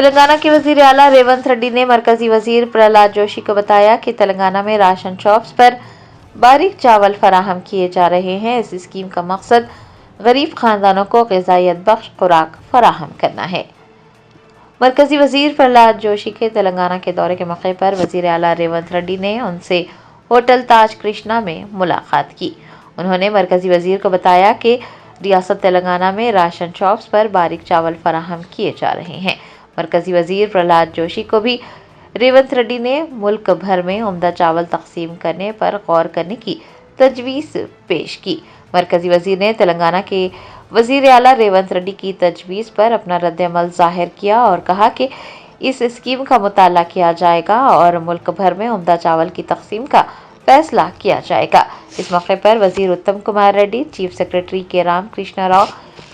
تلنگانہ کے وزیر اعلیٰ ریونت ریڈی نے مرکزی وزیر پرہلاد جوشی کو بتایا کہ تلنگانہ میں راشن شاپس پر باریک چاول فراہم کیے جا رہے ہیں۔ اس اسکیم کا مقصد غریب خاندانوں کو غذائیت بخش خوراک فراہم کرنا ہے۔ مرکزی وزیر پرہلاد جوشی کے تلنگانہ کے دورے کے موقع پر وزیر اعلیٰ ریونت ریڈی نے ان سے ہوٹل تاج کرشنا میں ملاقات کی۔ انہوں نے مرکزی وزیر کو بتایا کہ ریاست تلنگانہ میں راشن شاپس پر باریک چاول فراہم کیے جا رہے ہیں۔ مرکزی وزیر پرہلاد جوشی کو بھی ریونت ریڈی نے ملک بھر میں عمدہ چاول تقسیم کرنے پر غور کرنے کی تجویز پیش کی۔ مرکزی وزیر نے تلنگانہ کے وزیر اعلیٰ ریونت ریڈی کی تجویز پر اپنا رد عمل ظاہر کیا اور کہا کہ اس اسکیم کا مطالعہ کیا جائے گا اور ملک بھر میں عمدہ چاول کی تقسیم کا فیصلہ کیا جائے گا۔ اس موقع پر وزیر اتم کمار ریڈی، چیف سیکرٹری کے رام کرشنا راؤ،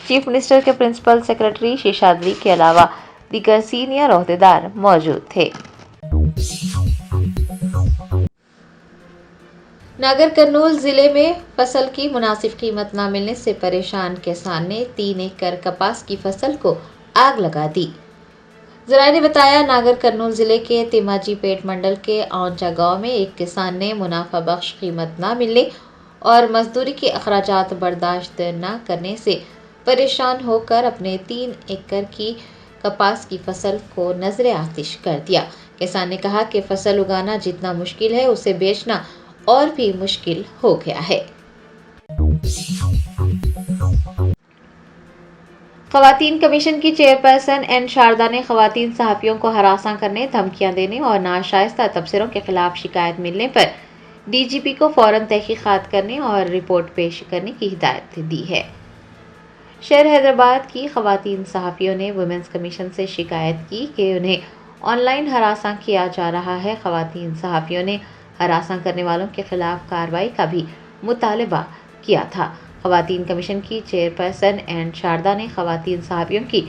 چیف منسٹر کے پرنسپل سیکرٹری شیشادری کے علاوہ دیگر سینئر عہدیدار موجود تھے۔ ناگر کرنول ضلع میں فصل کی مناسب قیمت نہ ملنے سے پریشان کسان نے 3 ایکڑ کپاس کی فصل کو آگ لگا دی۔ ذرائع نے بتایا ناگر کرنول ضلع کے تیماجی پیٹ منڈل کے اونچا گاؤں میں ایک کسان نے منافع بخش قیمت نہ ملنے اور مزدوری کے اخراجات برداشت نہ کرنے سے پریشان ہو کر اپنے 3 ایکڑ کی کپاس کی فصل کو نذر آتش کر دیا۔ کسان نے کہا کہ فصل اگانا جتنا مشکل ہے اسے بیچنا اور بھی مشکل ہو گیا ہے۔ خواتین کمیشن کی چیئرپرسن این شاردا نے خواتین صحافیوں کو ہراساں کرنے، دھمکیاں دینے اور ناشائستہ تبصروں کے خلاف شکایت ملنے پر ڈی جی پی کو فوراً تحقیقات کرنے اور رپورٹ پیش کرنے کی ہدایت دی ہے۔ شہر حیدرآباد کی خواتین صحافیوں نے ویمنز کمیشن سے شکایت کی کہ انہیں آن لائن ہراساں کیا جا رہا ہے۔ خواتین صحافیوں نے ہراساں کرنے والوں کے خلاف کارروائی کا بھی مطالبہ کیا تھا۔ خواتین کمیشن کی چیئرپرسن این شاردا نے خواتین صحافیوں کی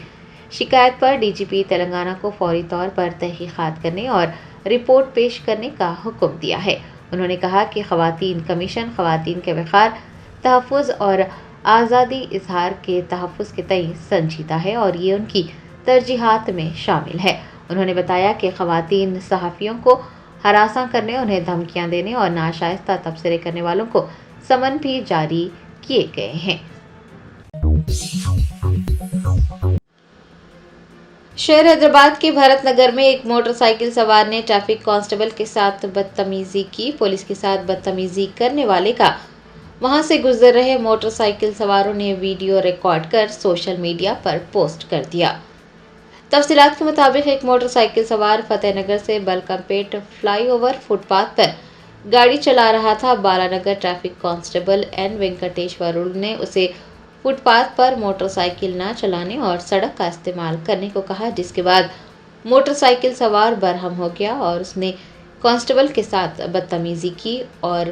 شکایت پر ڈی جی پی تلنگانہ کو فوری طور پر تحقیقات کرنے اور رپورٹ پیش کرنے کا حکم دیا ہے۔ انہوں نے کہا کہ خواتین کمیشن خواتین کے وقار، تحفظ اور آزادی اظہار کے تحفظ کے تئیں سنجیدہ ہے اور یہ ان کی ترجیحات میں شامل ہے۔ انہوں نے بتایا کہ خواتین صحافیوں کو ہراساں کرنے، انہیں دھمکیاں دینے اور ناشائستہ تبصرے کرنے والوں کو سمن بھی جاری کیے گئے ہیں۔ شہر حیدرآباد کے بھرت نگر میں ایک موٹر سائیکل سوار نے ٹریفک کانسٹیبل کے ساتھ بدتمیزی کی۔ پولیس کے ساتھ بدتمیزی کرنے والے کا وہاں سے گزر رہے موٹر سائیکل سواروں نے ویڈیو ریکارڈ کر سوشل میڈیا پر پوسٹ کر دیا۔ تفصیلات کے مطابق ایک موٹر سائیکل سوار فتح نگر سے بلکم پیٹ فلائی اوور فٹ پاتھ پر گاڑی چلا رہا تھا۔ بالا نگر ٹریفک کانسٹیبل این وینکٹیشورلو نے اسے فٹ پاتھ پر موٹر سائیکل نہ چلانے اور سڑک کا استعمال کرنے کو کہا، جس کے بعد موٹر سائیکل سوار برہم ہو گیا اور اس نے کانسٹیبل کے ساتھ بدتمیزی کی اور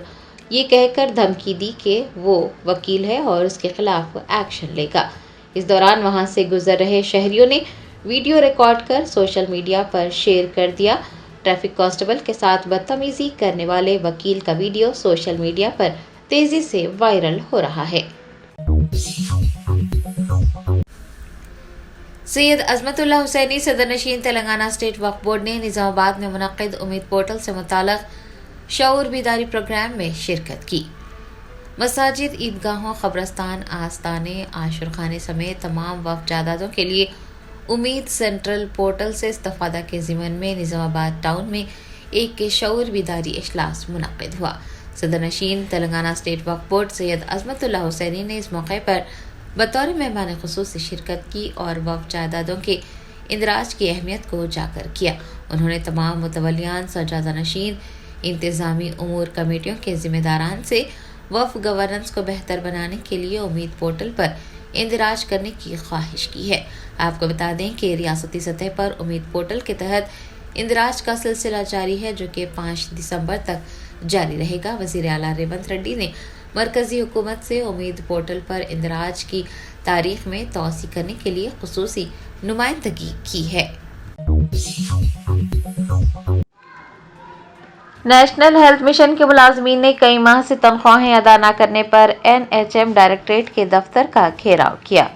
یہ کہہ کر دھمکی دی کہ وہ وکیل ہے اور اس کے خلاف ایکشن لے گا۔ اس دوران وہاں سے گزر رہے شہریوں نے ویڈیو ریکارڈ کر سوشل میڈیا پر شیئر کر دیا۔ ٹریفک کانسٹیبل کے ساتھ بدتمیزی کرنے والے وکیل کا ویڈیو سوشل میڈیا پر تیزی سے وائرل ہو رہا ہے۔ سید عظمت اللہ حسینی صدر نشین تلنگانہ اسٹیٹ وقف بورڈ نے نظام آباد میں منعقد امید پورٹل سے متعلق شعور بیداری پروگرام میں شرکت کی۔ مساجد، عیدگاہوں، قبرستان، آستانے، عاشور سمیت تمام وقف جائیدادوں کے لیے امید سینٹرل پورٹل سے استفادہ کے ضمن میں نظام آباد ٹاؤن میں ایک شعور بیداری اجلاس منعقد ہوا۔ صدر نشین تلنگانہ اسٹیٹ وقف بورڈ سید عظمت اللہ حسینی نے اس موقع پر بطور مہمان خصوصی شرکت کی اور وقف جائیدادوں کے اندراج کی اہمیت کو اجاگر کیا۔ انہوں نے تمام متولیان، سجادہ نشین، انتظامی امور کمیٹیوں کے ذمہ داران سے وقف گورننس کو بہتر بنانے کے لیے امید پورٹل پر اندراج کرنے کی خواہش کی ہے۔ آپ کو بتا دیں کہ ریاستی سطح پر امید پورٹل کے تحت اندراج کا سلسلہ جاری ہے، جو کہ 5 دسمبر تک جاری رہے گا۔ وزیر اعلیٰ ریونت ریڈی نے مرکزی حکومت سے امید پورٹل پر اندراج کی تاریخ میں توسیع کرنے کے لیے خصوصی نمائندگی کی ہے۔ نیشنل ہیلتھ مشن کے ملازمین نے کئی ماہ سے تنخواہیں ادا نہ کرنے پر NHM ڈائریکٹریٹ کے دفتر کا گھیراؤ کیا۔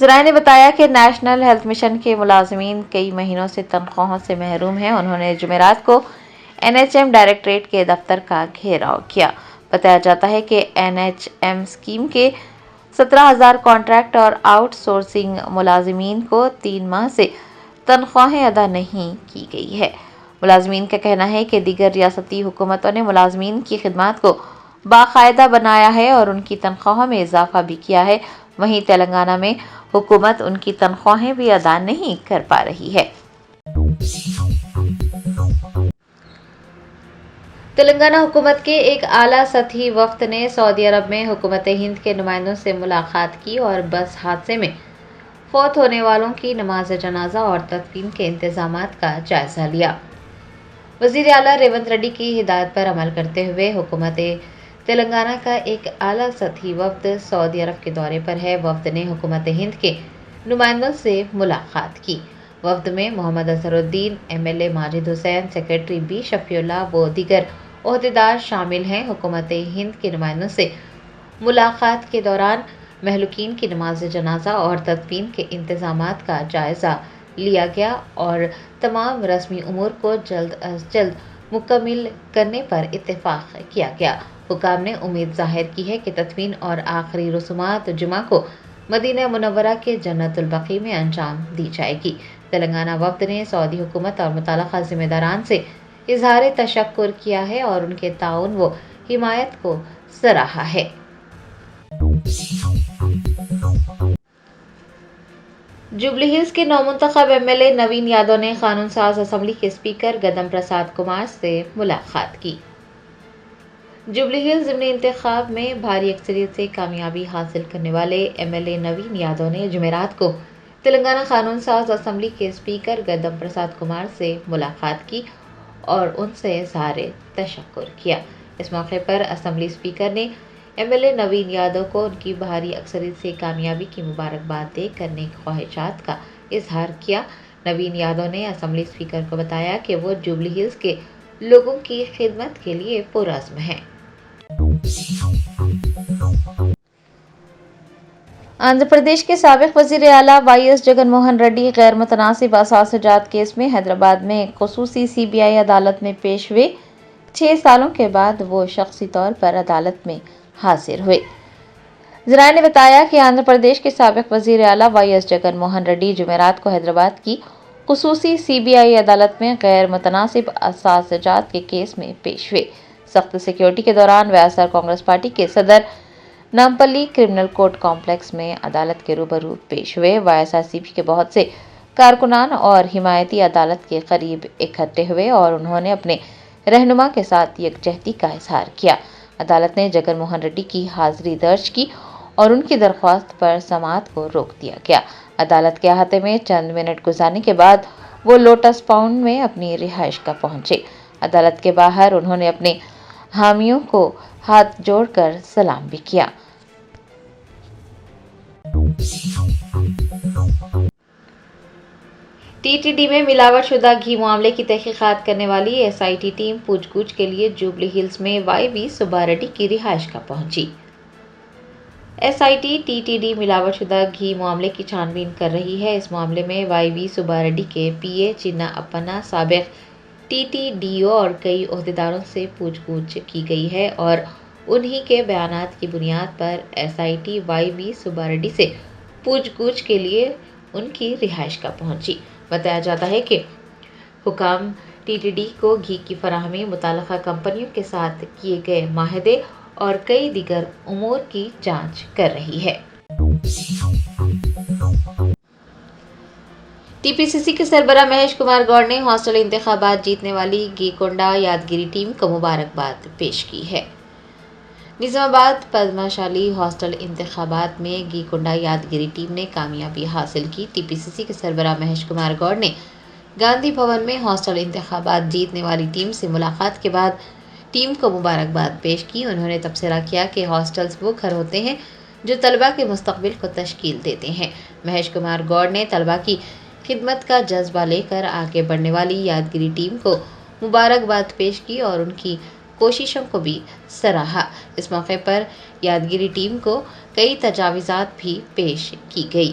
ذرائع نے بتایا کہ نیشنل ہیلتھ مشن کے ملازمین کئی مہینوں سے تنخواہوں سے محروم ہیں۔ انہوں نے جمعرات کو NHM ڈائریکٹریٹ کے دفتر کا گھیراؤ کیا۔ بتایا جاتا ہے کہ NHM اسکیم کے 17,000 کانٹریکٹ اور آؤٹ سورسنگ ملازمین کو 3 ماہ سے تنخواہیں ادا نہیں کی گئی ہے۔ ملازمین کا کہنا ہے کہ دیگر ریاستی حکومتوں نے ملازمین کی خدمات کو باقاعدہ بنایا ہے اور ان کی تنخواہوں میں اضافہ بھی کیا ہے، وہیں تلنگانہ میں حکومت ان کی تنخواہیں بھی ادا نہیں کر پا رہی ہے۔ تلنگانہ حکومت کے ایک اعلیٰ سطحی وفد نے سعودی عرب میں حکومت ہند کے نمائندوں سے ملاقات کی اور بس حادثے میں فوت ہونے والوں کی نماز جنازہ اور تدفین کے انتظامات کا جائزہ لیا۔ وزیر اعلیٰ ریونت ریڈی کی ہدایت پر عمل کرتے ہوئے حکومت تلنگانہ کا ایک اعلیٰ سطحی وفد سعودی عرب کے دورے پر ہے۔ وفد نے حکومت ہند کے نمائندوں سے ملاقات کی۔ وفد میں محمد اظہر الدین، MLA ماجد حسین، سیکریٹری B شفیع اللہ و دیگر عہدیدار شامل ہیں۔ حکومت ہند کے نمائندوں سے ملاقات کے دوران مہلوکین کی نماز جنازہ اور تدفین کے انتظامات کا جائزہ لیا گیا اور تمام رسمی امور کو جلد از جلد مکمل کرنے پر اتفاق کیا گیا۔ حکام نے امید ظاہر کی ہے کہ تدفین اور آخری رسومات جمعہ کو مدینہ منورہ کے جنت البقیع میں انجام دی جائے گی۔ تلنگانہ وفد نے سعودی حکومت اور متعلقہ ذمہ داران سے اظہار تشکر کیا ہے اور ان کے تعاون و حمایت کو سراہا ہے۔ جوبلی ہلز کے نومنتخب MLA نوین یادو نے قانون ساز اسمبلی کے اسپیکر گدم پرساد کمار سے ملاقات کی۔ جوبلی ہلز ضمنی انتخاب میں بھاری اکثریت سے کامیابی حاصل کرنے والے MLA نوین یادو نے جمعرات کو تلنگانہ قانون ساز اسمبلی کے اسپیکر گدم پرساد کمار سے ملاقات کی اور ان سے اظہار تشکر کیا۔ اس موقع پر اسمبلی اسپیکر نے MLA نوین یادو کو ان کی بھاری اکثریت سے کامیابی کی مبارکباد دے کر نیک خواہشات کا اظہار کیا۔ نوین یادو نے اسمبلی اسپیکر کو بتایا کہ وہ جوبلی ہلز کے لوگوں کی خدمت کے لیے پرعزم ہیں۔ آندھرا پردیش کے سابق وزیر اعلیٰ YS جگن موہن ریڈی غیر متناسب اثاثہ جات کیس میں حیدرآباد میں ایک خصوصی CBI عدالت میں پیش ہوئے۔ 6 سالوں کے بعد وہ شخصی طور پر عدالت میں حاضر ہوئے۔ ذرائع نے بتایا کہ آندھرا پردیش کے سابق وزیر اعلیٰ YS جگن موہن ریڈی جمعرات کو حیدرآباد کی خصوصی CBI عدالت میں غیر متناسب اثاثہ جات کے کیس میں پیش ہوئے۔ سخت سیکیورٹی کے دوران وائسر کانگریس پارٹی کے صدر نامپلی کرمنل کورٹ کمپلیکس میں عدالت کے روبرو پیش ہوئے۔ YSRCP کے بہت سے کارکنان اور حمایتی عدالت کے قریب اکٹھے ہوئے اور انہوں نے اپنے رہنما کے ساتھ یکجہتی کا اظہار کیا۔ عدالت نے جگن موہن ریڈی کی حاضری درج کی اور ان کی درخواست پر سماعت کو روک دیا گیا۔ عدالت کے احاطے میں چند منٹ گزارنے کے بعد وہ لوٹس پونڈ میں اپنی رہائش گاہ پہنچے۔ عدالت کے باہر انہوں نے اپنے حامیوں کو ہاتھ جوڑ کر سلام بھی کیا۔ TTD میں ملاوٹ شدہ گھی معاملے کی تحقیقات کرنے والی SIT ٹیم پوچھ گچھ کے لیے جوبلی ہلز میں YV سبا ریڈی کی رہائش گاہ پہنچی۔ SIT TTD ملاوٹ شدہ گھی معاملے کی چھان بین کر رہی ہے۔ اس معاملے میں YV سبا ریڈی کے PA چنا اپنا، سابق TTDO اور کئی عہدیداروں سے پوچھ گچھ کی گئی ہے اور انہی کے بیانات کی بنیاد پر SIT YV سبا ریڈی سے پوچھ گچھ کے لیے ان کی رہائش گاہ پہنچی۔ بتایا جاتا ہے کہ حکام TTD کو گھی کی فراہمی، متعلقہ کمپنیوں کے ساتھ کیے گئے معاہدے اور کئی دیگر امور کی جانچ کر رہی ہے۔ TPCC کے سربراہ مہیش کمار گوڑ نے ہاسٹل انتخابات جیتنے والی گھی کونڈا یادگیری ٹیم کو مبارکباد پیش کی ہے۔ نظام آباد پدما شالی ہاسٹل انتخابات میں گھی کونڈا یادگیری ٹیم نے کامیابی حاصل کی۔ TPCC کے سربراہ مہیش کمار گوڑ نے گاندھی بھون میں ہاسٹل انتخابات جیتنے والی ٹیم سے ملاقات کے بعد ٹیم کو مبارکباد پیش کی۔ انہوں نے تبصرہ کیا کہ ہاسٹلز وہ گھر ہوتے ہیں جو طلباء کے مستقبل کو تشکیل دیتے ہیں۔ مہیش کمار گوڑ نے طلباء کی خدمت کا جذبہ لے کر آگے بڑھنے والی یادگیری ٹیم کو مبارکباد پیش کی اور ان کی کوششوں کو بھی سراہا۔ اس موقع پر یادگیری ٹیم کو کئی تجاویزات بھی پیش کی گئی۔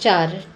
4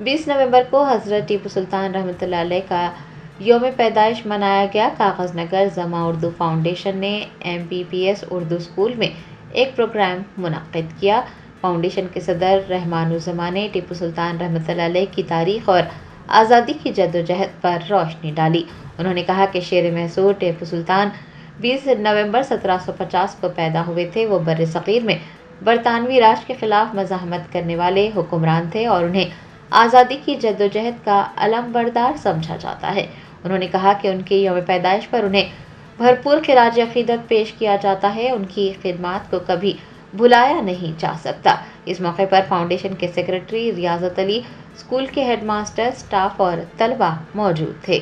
20 نومبر کو حضرت ٹیپو سلطان رحمۃ اللہ علیہ کا یوم پیدائش منایا گیا۔ کاغذ نگر زما اردو فاؤنڈیشن نے MPPS اردو اسکول میں ایک پروگرام منعقد کیا۔ فاؤنڈیشن کے صدر رحمان الزما نے ٹیپو سلطان رحمۃ اللہ علیہ کی تاریخ اور آزادی کی جدوجہد پر روشنی ڈالی۔ انہوں نے کہا کہ شیر محصور ٹیپو سلطان 20 نومبر 1750 کو پیدا ہوئے تھے۔ وہ بر صغیر میں برطانوی راج کے خلاف مزاحمت کرنے والے حکمران تھے اور انہیں آزادی کی جدوجہد کا علم بردار سمجھا جاتا ہے۔ انہوں نے کہا کہ ان کے یوم پیدائش پر انہیں بھرپور خراج عقیدت پیش کیا جاتا ہے۔ ان کی خدمات کو کبھی بھلایا نہیں جا سکتا۔ اس موقع پر فاؤنڈیشن کے سیکرٹری ریاضت علی، اسکول کے ہیڈ ماسٹر، سٹاف اور طلبہ موجود تھے۔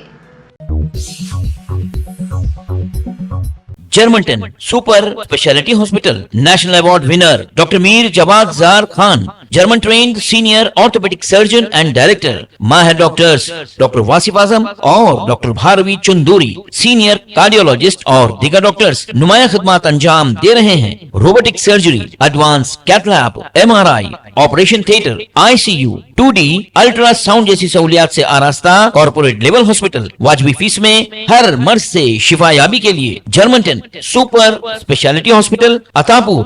جرمنٹن super specialty hospital national award winner doctor Mir Jawad Zar Khan, German trained senior orthopaedic surgeon and director, ماہر ڈاکٹرز ڈاکٹر واصف اعظم اور doctor Bharavi Chanduri, senior cardiologist اور دیگر ڈاکٹرز نمایاں خدمات انجام دے رہے ہیں۔ Robotic surgery, advanced cath lab, MRI، operation theatre, ICU، 2D ultra sound جیسی سہولیات سے آراستہ کارپوریٹ لیول ہاسپٹل، واجبی فیس میں ہر مرض سے شفا یابی کے لیے جرمنٹن سپر اسپیشلٹی ہاسپٹل، عطاپور۔